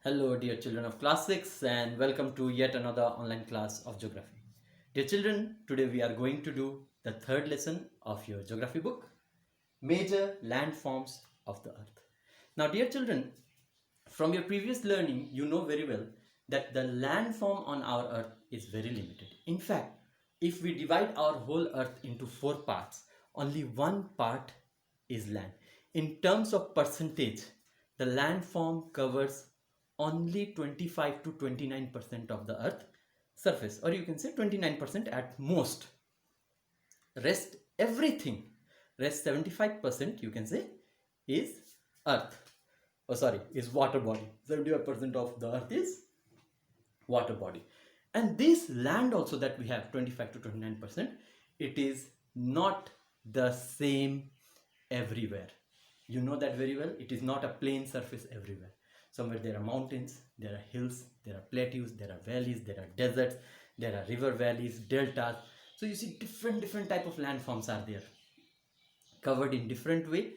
Hello dear children of class 6 and welcome to yet another online class of geography. Dear children, today we are going to do the third lesson of your geography book, Major Landforms of the Earth. Now dear children, from your previous learning you know very well that the landform on our earth is very limited. In fact, if we divide our whole earth into 4 parts, only one part is land. In terms of percentage, the landform covers only 25 to 29% of the earth surface, or you can say 29% at most. Rest everything, rest 75% you can say is earth, is water body. 75% of the earth is water body, and this land also that we have 25 to 29%, it is not the same everywhere. You know that very well. It is not a plain surface everywhere. Somewhere there are mountains, there are hills, there are plateaus, there are valleys, there are deserts, there are river valleys, deltas. So you see different type of landforms are there, covered in different way,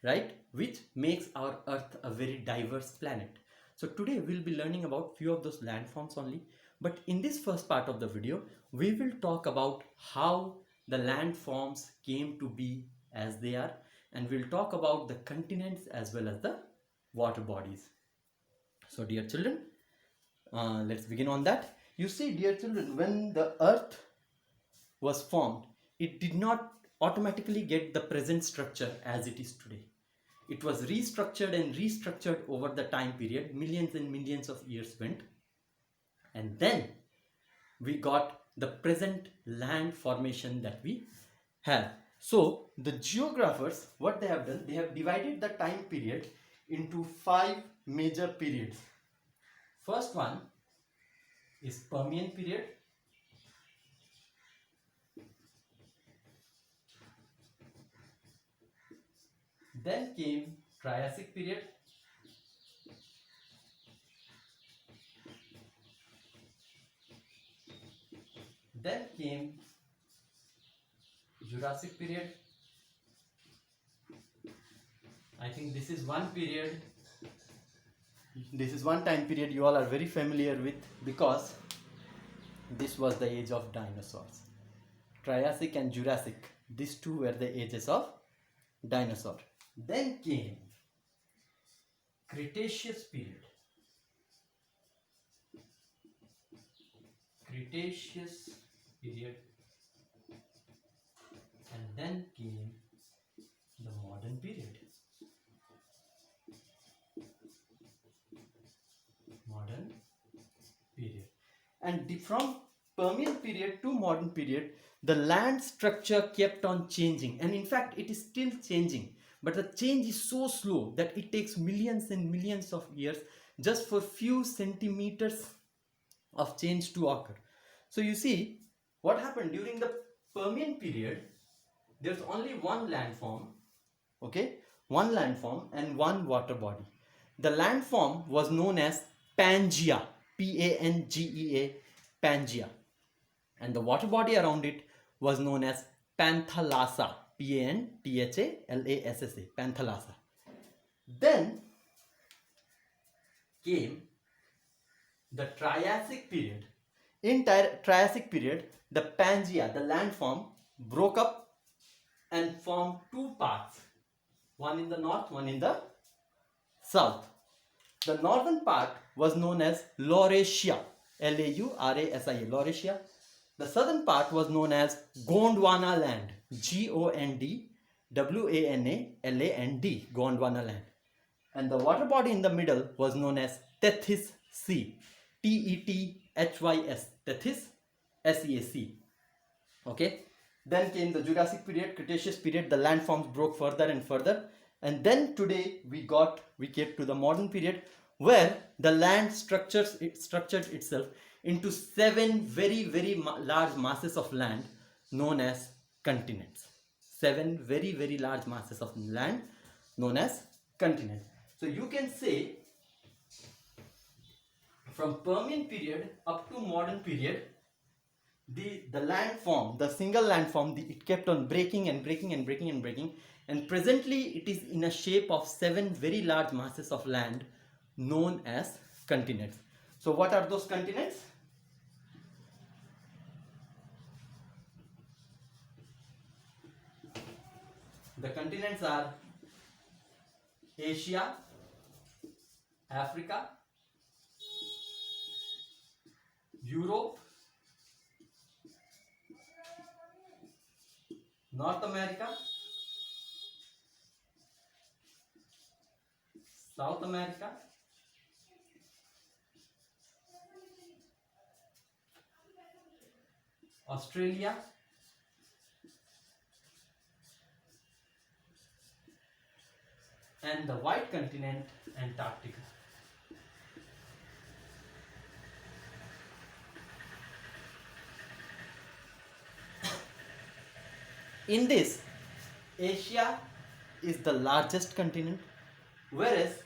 right? Which makes our earth a very diverse planet. So today we'll be learning about few of those landforms only. But in this first part of the video, we will talk about how the landforms came to be as they are, and we'll talk about the continents as well as the water bodies. So dear children, let's begin on that. You see dear children, when the earth was formed, it did not automatically get the present structure as it is today. It was restructured and restructured over the time period. Millions and millions of years went, and then we got the present land formation that we have. So the geographers, what they have done, they have divided the time period into 5 major periods. First one is Permian period. Then came Triassic period. Then came Jurassic period. I think this is one period, this is one time period you all are very familiar with, because this was the age of dinosaurs. Triassic and Jurassic, these two were the ages of dinosaur. Then came Cretaceous period. Cretaceous period. And then came the modern period. Modern period. And from Permian period to modern period, the land structure kept on changing, and in fact it is still changing, but the change is so slow that it takes millions and millions of years just for few centimeters of change to occur. So you see what happened during the Permian period. There's only one landform, okay, one landform and one water body. The landform was known as Pangea, Pangea, Pangea, and the water body around it was known as Panthalassa, Panthalassa, Panthalassa. Then came the Triassic period. In Triassic period, the Pangea, the landform, broke up and formed 2 parts, one in the north, one in the south. The northern part was known as Laurasia, Laurasia, Laurasia. The southern part was known as Gondwana land, Gondwana, Gondwana land. And the water body in the middle was known as Tethys Sea, Tethys, Tethys, Seac. Okay. Then came the Jurassic period, Cretaceous period. The landforms broke further and further, and then today we came to the modern period, where the land structured itself into 7 very large masses of land known as continents. 7 very large masses of land known as continents. So you can say from Permian period up to modern period, the landform, the single landform, it kept on breaking and breaking and breaking and breaking, and presently it is in a shape of 7 very large masses of land known as continents. So what are those continents? The continents are Asia, Africa, Europe, North America, South America, Australia, and the white continent, Antarctica. In this, Asia is the largest continent, whereas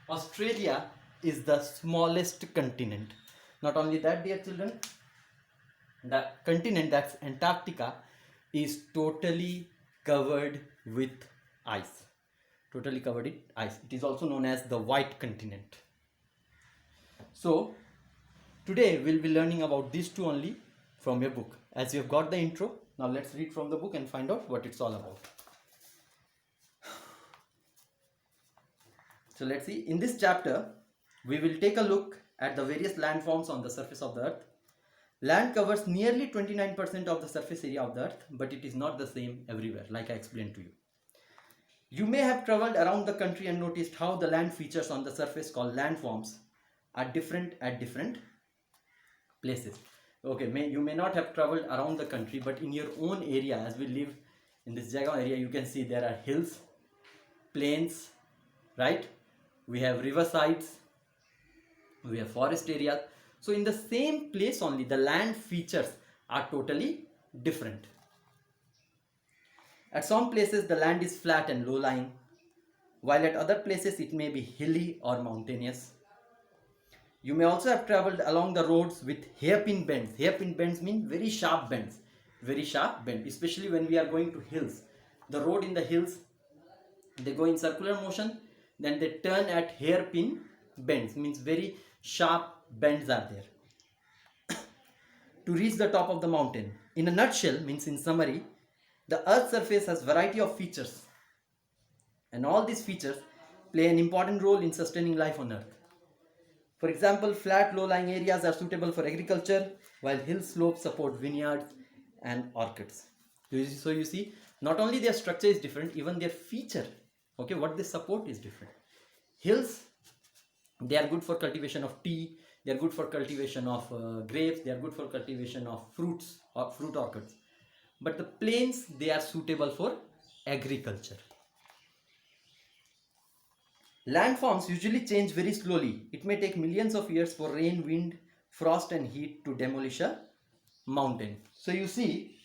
Australia is the smallest continent. Not only that, dear children, the continent, that's Antarctica, is totally covered with ice. Totally covered with ice. It is also known as the white continent. So today we'll be learning about these two only from your book. As you have got the intro, now let's read from the book and find out what it's all about. So let's see. In this chapter, we will take a look at the various landforms on the surface of the earth. Land covers nearly 29% of the surface area of the earth, but it is not the same everywhere, like I explained to you. You may have traveled around the country and noticed how the land features on the surface, called landforms, are different at different places. Okay, you may not have traveled around the country, but in your own area, as we live in this Jagaon area, you can see there are hills, plains, right? We have riversides, we have forest areas. So in the same place only, the land features are totally different. At some places, the land is flat and low-lying, while at other places it may be hilly or mountainous. You may also have traveled along the roads with hairpin bends. Hairpin bends mean very sharp bends. Very sharp bend, especially when we are going to hills. The road in the hills, they go in circular motion, then they turn at hairpin bends, means very sharp bends are there to reach the top of the mountain. In a nutshell, means in summary, the earth's surface has variety of features, and all these features play an important role in sustaining life on earth. For example, flat low-lying areas are suitable for agriculture, while hill slopes support vineyards and orchards. So you see, not only their structure is different, even their feature, okay, what they support is different. Hills, they are good for cultivation of tea, they are good for cultivation of grapes, they are good for cultivation of fruits or fruit orchards. But the plains, they are suitable for agriculture. Landforms usually change very slowly. It may take millions of years for rain, wind, frost and heat to demolish a mountain. So you see,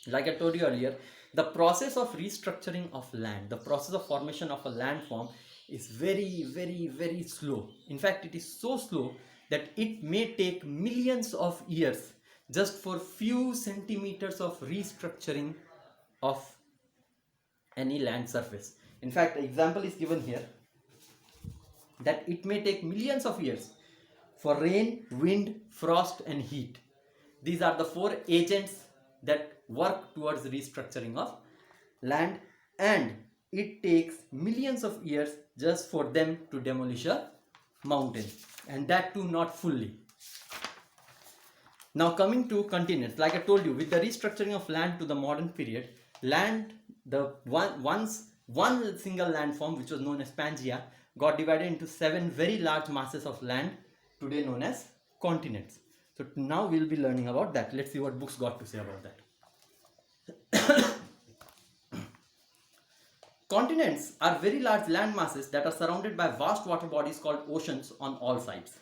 like I told you earlier, the process of restructuring of land, the process of formation of a landform is very, very, very slow. In fact, it is so slow that it may take millions of years just for few centimeters of restructuring of any land surface. In fact, the example is given here that it may take millions of years for rain, wind, frost and heat. These are the four agents that work towards restructuring of land, and it takes millions of years just for them to demolish a mountain, and that too not fully. Now coming to continents, like I told you, with the restructuring of land to the modern period, land, one single landform, which was known as Pangea, got divided into 7 very large masses of land, today known as continents. So now we'll be learning about that. Let's see what books got to say about that. Continents are very large land masses that are surrounded by vast water bodies called oceans on all sides.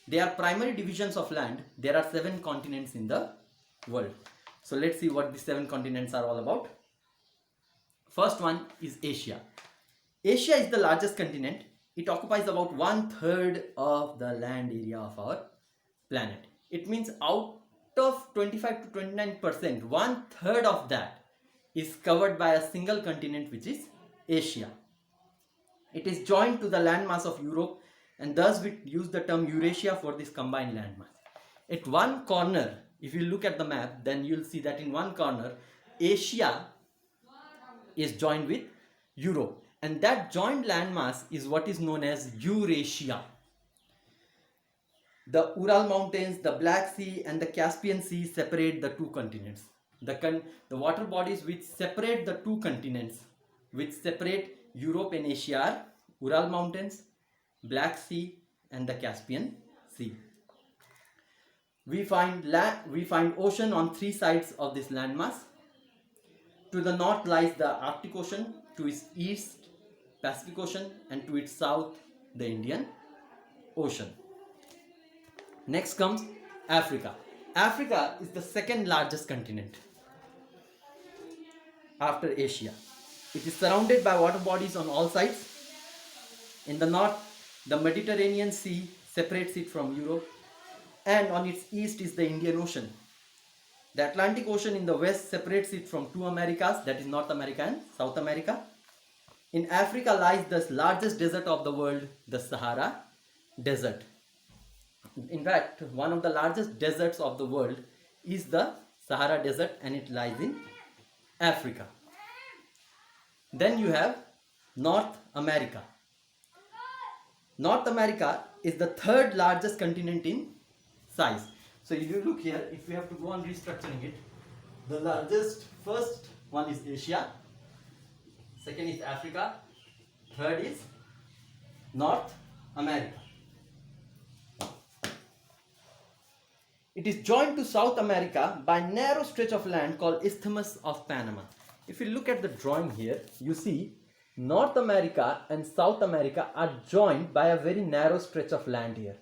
They are primary divisions of land. There are 7 continents in the world. So let's see what the 7 continents are all about. First one is Asia. Asia is the largest continent. It occupies about 1/3 of the land area of our planet. It means out of 25 to 29%, 1/3 of that is covered by a single continent, which is Asia. It is joined to the landmass of Europe, and thus we use the term Eurasia for this combined landmass. At one corner, if you look at the map, then you'll see that in one corner, Asia is joined with Europe, and that joint landmass is what is known as Eurasia. The Ural Mountains, the Black Sea and the Caspian Sea separate the two continents. The water bodies which separate the two continents, which separate Europe and Asia, are Ural Mountains, Black Sea and the Caspian Sea. We find ocean on three sides of this landmass. To the north lies the Arctic Ocean, to its east Pacific Ocean, and to its south the Indian Ocean. Next comes Africa. Africa is the second largest continent after Asia. It is surrounded by water bodies on all sides. In the north, the Mediterranean Sea separates it from Europe, and on its east is the Indian Ocean. The Atlantic Ocean in the west separates it from two Americas, that is North America and South America. In Africa lies the largest desert of the world, the Sahara Desert. In fact, one of the largest deserts of the world is the Sahara Desert, and it lies in Africa. Then you have North America. North America is the third largest continent in size. So if you look here, if we have to go on restructuring it, the largest first one is Asia, second is Africa, third is North America. It is joined to South America by a narrow stretch of land called Isthmus of Panama. If you look at the drawing here, you see North America and South America are joined by a very narrow stretch of land here.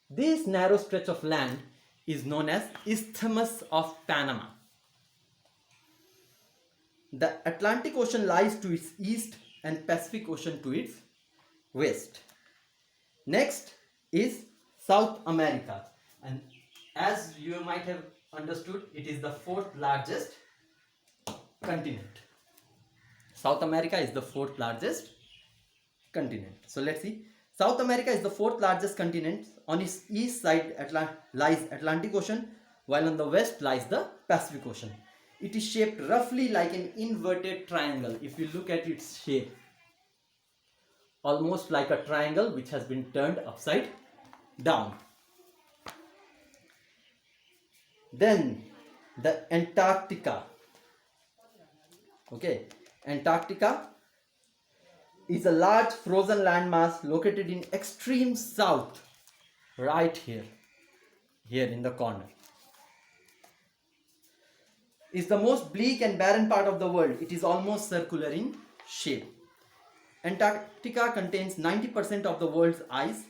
This narrow stretch of land is known as Isthmus of Panama. The Atlantic Ocean lies to its east and Pacific Ocean to its west. Next is South America, and as you might have understood, it is the fourth largest continent. South America is the fourth largest continent. So let's see. South America is the fourth largest continent. On its east side lies Atlantic Ocean, while on the west lies the Pacific Ocean. It is shaped roughly like an inverted triangle. If you look at its shape, almost like a triangle which has been turned upside down. Then the Antarctica. Okay, Antarctica is a large frozen landmass located in extreme south, right here in the corner. Is the most bleak and barren part of the world. It is almost circular in shape. Antarctica contains 90% of the world's ice.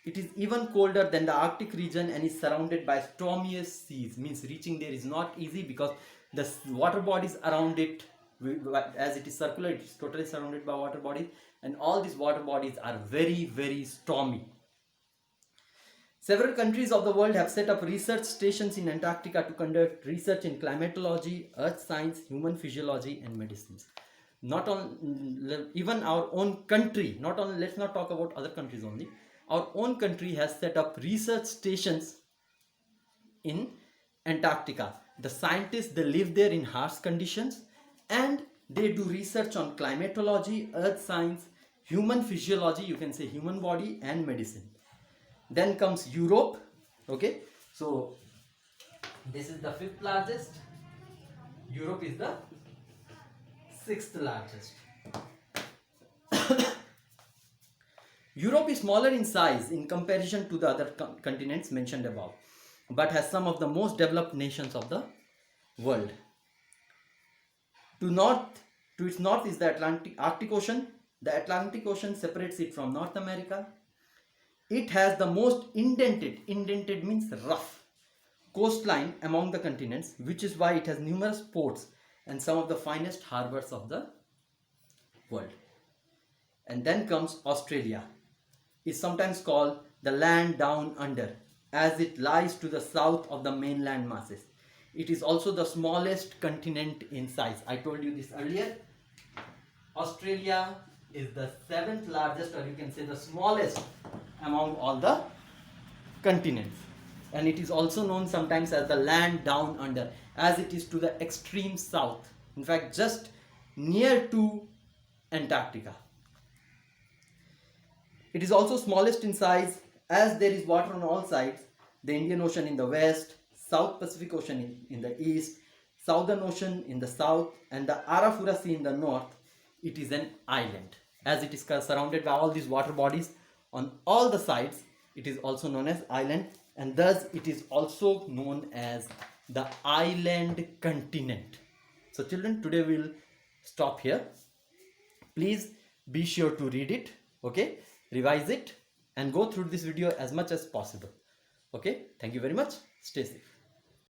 It is even colder than the Arctic region and is surrounded by stormiest seas. Means reaching there is not easy because the water bodies around it, as it is circular, it is totally surrounded by water bodies, and all these water bodies are very, very stormy. Several countries of the world have set up research stations in Antarctica to conduct research in climatology, earth science, human physiology and medicines. Not on even our own country, not only, let's not talk about other countries only. Our own country has set up research stations in Antarctica. The scientists, they live there in harsh conditions and they do research on climatology, earth science, human physiology, you can say human body and medicine. Then comes Europe. Okay, so this is the fifth largest. Europe is the sixth largest. Europe is smaller in size in comparison to the other continents mentioned above, but has some of the most developed nations of the world. To its north is the Arctic Ocean. The Atlantic Ocean separates it from North America. It has the most indented means rough, coastline among the continents, which is why it has numerous ports and some of the finest harbors of the world. And then comes Australia. It's sometimes called the land down under, as it lies to the south of the mainland masses. It is also the smallest continent in size. I told you this earlier. Australia is the 7th largest, or you can say the smallest among all the continents. And it is also known sometimes as the land down under, as it is to the extreme south. In fact, just near to Antarctica. It is also smallest in size, as there is water on all sides. The Indian Ocean in the west, South Pacific Ocean in the east, Southern Ocean in the south, and the Arafura Sea in the north. It is an island. As it is surrounded by all these water bodies on all the sides, it is also known as island, and thus it is also known as the island continent. So children, today we will stop here. Please be sure to read it, okay, revise it, and go through this video as much as possible. Okay, thank you very much. Stay safe.